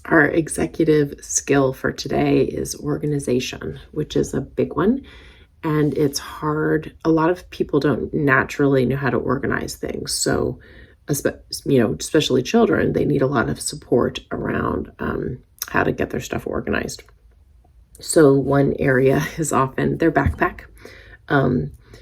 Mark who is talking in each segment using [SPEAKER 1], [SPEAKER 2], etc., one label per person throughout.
[SPEAKER 1] Our executive skill for today is organization, which is a big one. And it's hard. A lot of people don't naturally know how to organize things. So, especially children, they need a lot of support around how to get their stuff organized. So one area is often their backpack.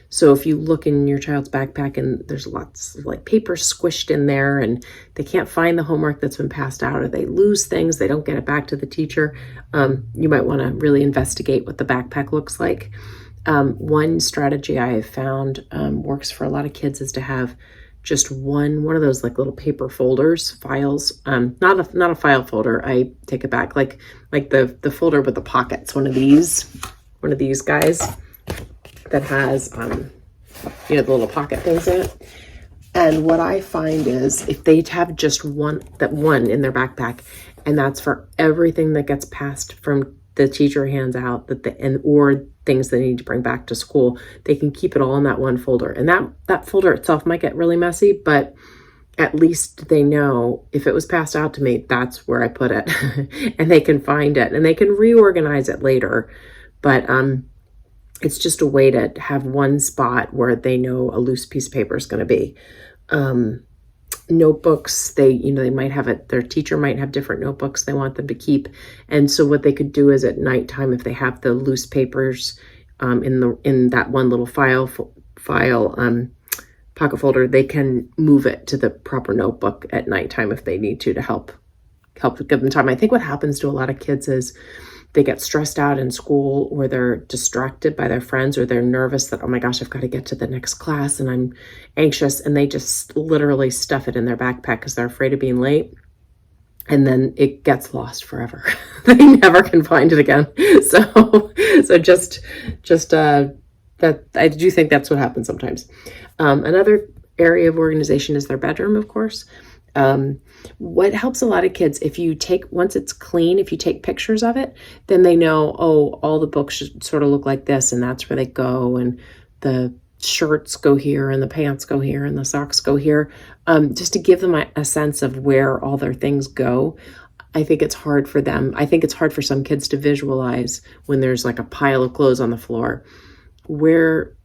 [SPEAKER 1] So if you look in your child's backpack and there's lots of like paper squished in there and they can't find the homework that's been passed out, or they lose things, they don't get it back to the teacher, you might want to really investigate what the backpack looks like. One strategy I have found works for a lot of kids is to have just one of those like little paper folders, files, not a file folder. I take it back, like the folder with the pockets, one of these guys that has, the little pocket things in it. And what I find is if they have just one in their backpack, and that's for everything that gets passed from the teacher hands out or things they need to bring back to school, they can keep it all in that one folder. And that folder itself might get really messy, but at least they know if it was passed out to me, that's where I put it. And they can find it and they can reorganize it later. But it's just a way to have one spot where they know a loose piece of paper is going to be. Notebooks, they might have it, their teacher might have different notebooks they want them to keep. And so what they could do is at nighttime, if they have the loose papers in that one little file pocket folder, they can move it to the proper notebook at nighttime if they need to help give them time. I think what happens to a lot of kids is they get stressed out in school, or they're distracted by their friends, or they're nervous that, oh my gosh, I've got to get to the next class and I'm anxious. And they just literally stuff it in their backpack because they're afraid of being late. And then it gets lost forever. They never can find it again. So just that, I do think that's what happens sometimes. Another area of organization is their bedroom, of course. What helps a lot of kids, once it's clean, if you take pictures of it, then they know, oh, all the books should sort of look like this, and that's where they go, and the shirts go here, and the pants go here, and the socks go here, just to give them a sense of where all their things go. I think it's hard for them. I think it's hard for some kids to visualize when there's like a pile of clothes on the floor.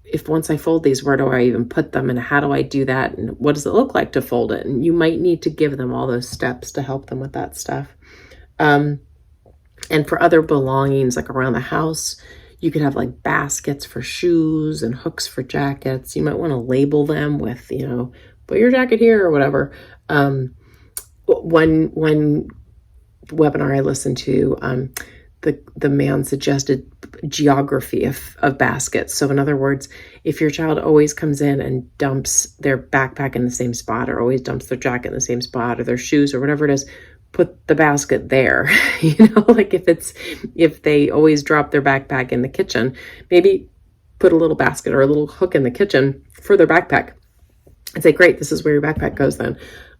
[SPEAKER 1] If once I fold these, where do I even put them, and how do I do that, and what does it look like to fold it? And you might need to give them all those steps to help them with that stuff. And for other belongings, like around the house, you could have like baskets for shoes and hooks for jackets. You might want to label them with, put your jacket here or whatever. One webinar I listened to, the man suggested geography of baskets. So in other words, if your child always comes in and dumps their backpack in the same spot, or always dumps their jacket in the same spot, or their shoes, or whatever it is, put the basket there. Like if they always drop their backpack in the kitchen, maybe put a little basket or a little hook in the kitchen for their backpack and say, great, this is where your backpack goes then.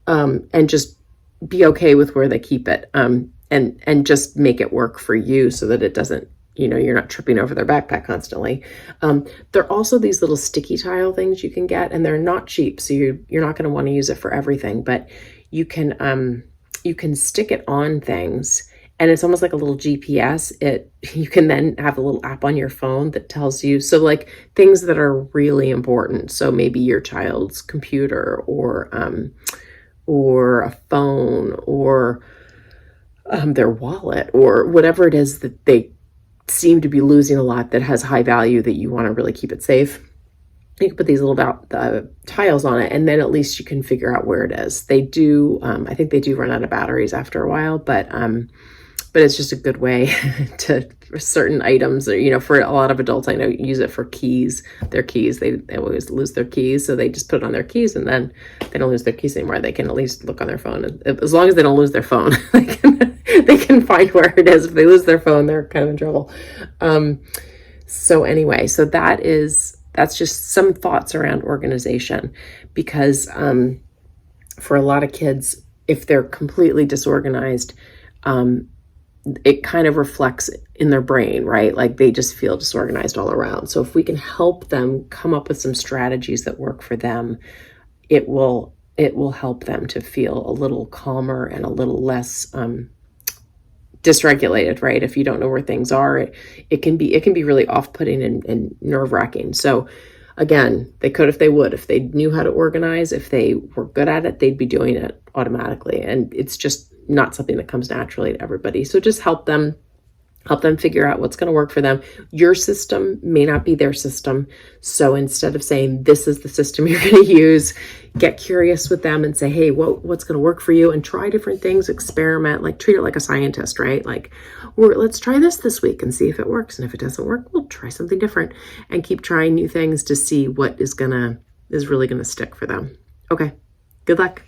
[SPEAKER 1] And just be okay with where they keep it. And just make it work for you so that it doesn't, you're not tripping over their backpack constantly. There are also these little sticky tile things you can get, and they're not cheap. So you're not going to want to use it for everything, but you can stick it on things, and it's almost like a little GPS. You can then have a little app on your phone that tells you, so like things that are really important. So maybe your child's computer or a phone, or their wallet, or whatever it is that they seem to be losing a lot that has high value that you want to really keep it safe. You can put these little tiles on it, and then at least you can figure out where it is. They do, I think they do run out of batteries after a while, but it's just a good way to, for certain items, or, for a lot of adults, I know use it for keys, their keys. They always lose their keys. So they just put it on their keys, and then they don't lose their keys anymore. They can at least look on their phone. As long as they don't lose their phone, they can find where it is. If they lose their phone, they're kind of in trouble. So anyway, so that's just some thoughts around organization, because for a lot of kids, if they're completely disorganized, it kind of reflects in their brain, right? Like they just feel disorganized all around. So if we can help them come up with some strategies that work for them, it will help them to feel a little calmer and a little less dysregulated, right? If you don't know where things are, it can be really off-putting and nerve-wracking. So again, they could if they would. If they knew how to organize, if they were good at it, they'd be doing it automatically. And it's just not something that comes naturally to everybody. So just help them figure out what's going to work for them. Your system may not be their system. So instead of saying, this is the system you're going to use, get curious with them and say, hey, what's going to work for you? And try different things, experiment, like treat it like a scientist, right? Like, let's try this week and see if it works. And if it doesn't work, we'll try something different and keep trying new things to see what is really going to stick for them. Okay. Good luck.